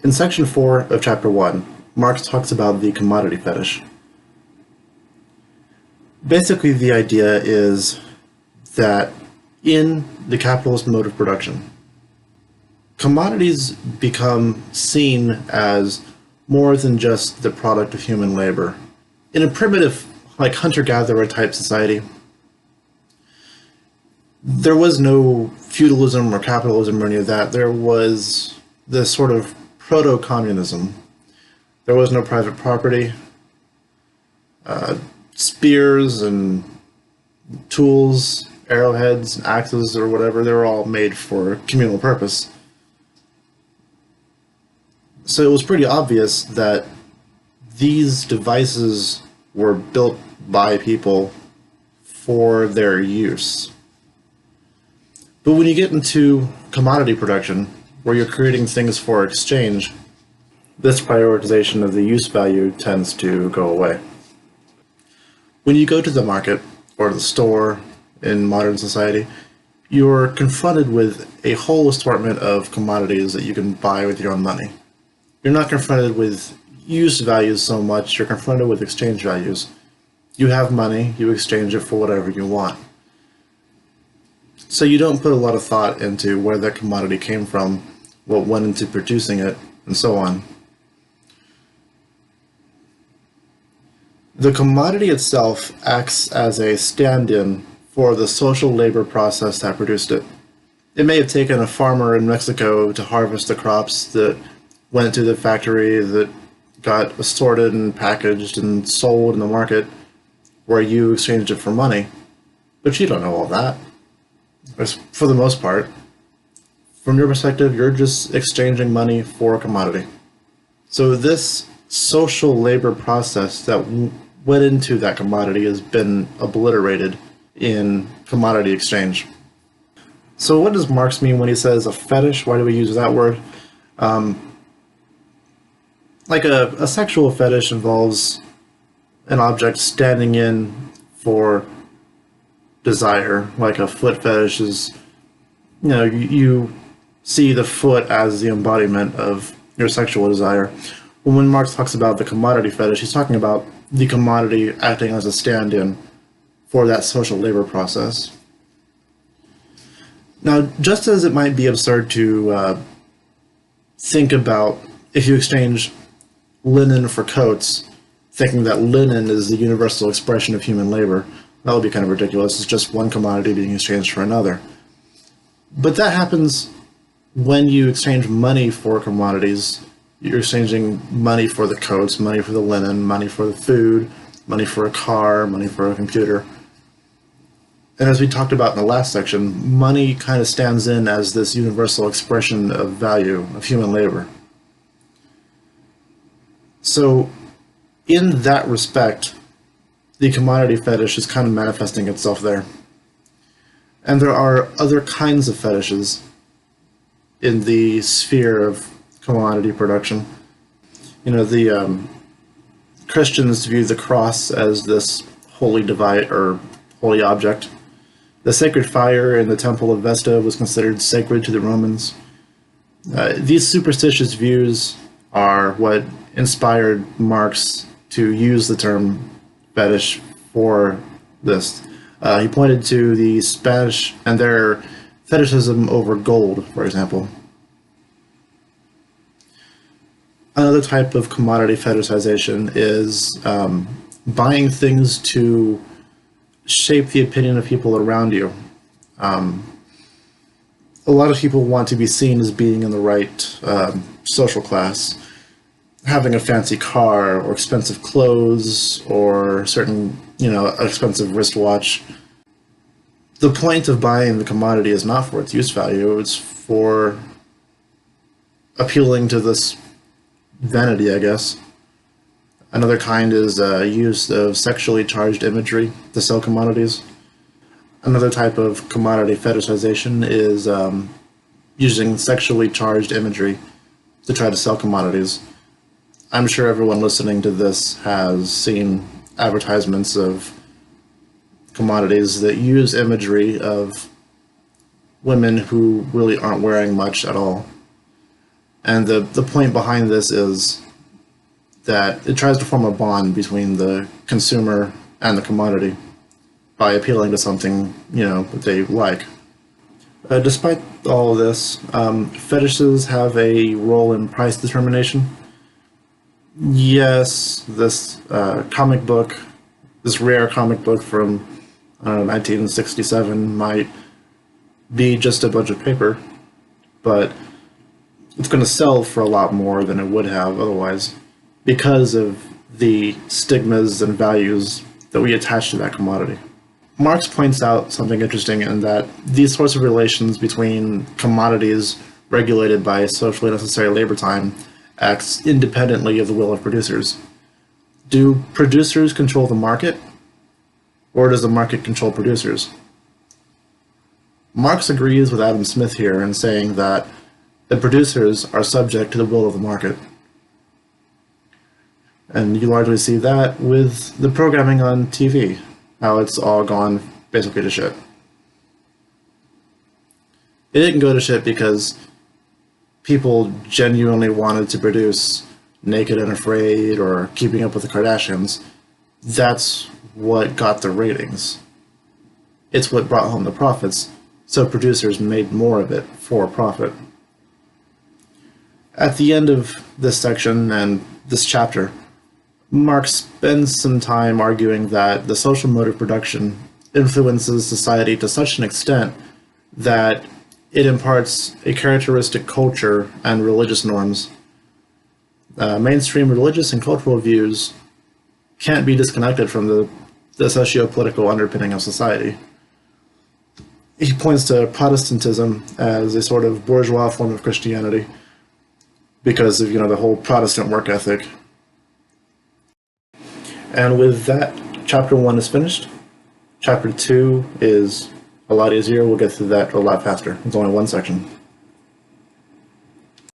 In section 4 of chapter 1, Marx talks about the commodity fetish. Basically, the idea is that in the capitalist mode of production, commodities become seen as more than just the product of human labor. In a primitive, like hunter-gatherer type society, there was no feudalism or capitalism or any of that. There was this sort of proto-communism. There was no private property. Spears and tools, arrowheads, and axes, or whatever, they were all made for communal purpose. So it was pretty obvious that these devices were built by people for their use. But when you get into commodity production, where you're creating things for exchange, this prioritization of the use value tends to go away. When you go to the market or the store in modern society, you're confronted with a whole assortment of commodities that you can buy with your own money. You're not confronted with use values so much, you're confronted with exchange values. You have money, you exchange it for whatever you want. So you don't put a lot of thought into where that commodity came from, what went into producing it, and so on. The commodity itself acts as a stand-in for the social labor process that produced it. It may have taken a farmer in Mexico to harvest the crops that went to the factory that got assorted and packaged and sold in the market where you exchanged it for money. But you don't know all that. For the most part, from your perspective, you're just exchanging money for a commodity. So this social labor process that went into that commodity has been obliterated in commodity exchange. So what does Marx mean when he says a fetish? Why do we use that word? Like a sexual fetish involves an object standing in for desire. Like a foot fetish is, you see the foot as the embodiment of your sexual desire. When Marx talks about the commodity fetish, he's talking about the commodity acting as a stand-in for that social labor process. Now, just as it might be absurd to think about if you exchange linen for coats, thinking that linen is the universal expression of human labor, that would be kind of ridiculous. It's just one commodity being exchanged for another. But that happens when you exchange money for commodities. You're exchanging money for the coats, money for the linen, money for the food, money for a car, money for a computer. And as we talked about in the last section, money kind of stands in as this universal expression of value, of human labor. So in that respect, the commodity fetish is kind of manifesting itself there. And there are other kinds of fetishes in the sphere of commodity production. The Christians view the cross as this holy device or holy object. The sacred fire in the temple of Vesta was considered sacred to the Romans. These superstitious views are what inspired Marx to use the term fetish for this. He pointed to the Spanish and their fetishism over gold, for example. Another type of commodity fetishization is buying things to shape the opinion of people around you. A lot of people want to be seen as being in the right social class. Having a fancy car or expensive clothes or certain, expensive wristwatch. The point of buying the commodity is not for its use value, it's for appealing to this vanity, I guess. Another kind is use of sexually charged imagery to sell commodities. Another type of commodity fetishization is using sexually charged imagery to try to sell commodities. I'm sure everyone listening to this has seen advertisements of commodities that use imagery of women who really aren't wearing much at all. And the point behind this is that it tries to form a bond between the consumer and the commodity by appealing to something, that they like. Despite all of this, fetishes have a role in price determination. Yes, this comic book, this rare comic book from 1967 might be just a bunch of paper, but it's going to sell for a lot more than it would have otherwise because of the stigmas and values that we attach to that commodity. Marx points out something interesting in that these sorts of relations between commodities regulated by socially necessary labor time acts independently of the will of producers. Do producers control the market, or does the market control producers? Marx agrees with Adam Smith here in saying that the producers are subject to the will of the market. And you largely see that with the programming on TV, how it's all gone basically to shit. It didn't go to shit because people genuinely wanted to produce Naked and Afraid or Keeping Up with the Kardashians. That's what got the ratings. It's what brought home the profits, so producers made more of it for profit. At the end of this section and this chapter, Marx spends some time arguing that the social mode of production influences society to such an extent that it imparts a characteristic culture and religious norms. Mainstream religious and cultural views can't be disconnected from the socio-political underpinning of society. He points to Protestantism as a sort of bourgeois form of Christianity because of, the whole Protestant work ethic. And with that, chapter 1 is finished. Chapter 2 is a lot easier. We'll get through that a lot faster. It's only one section.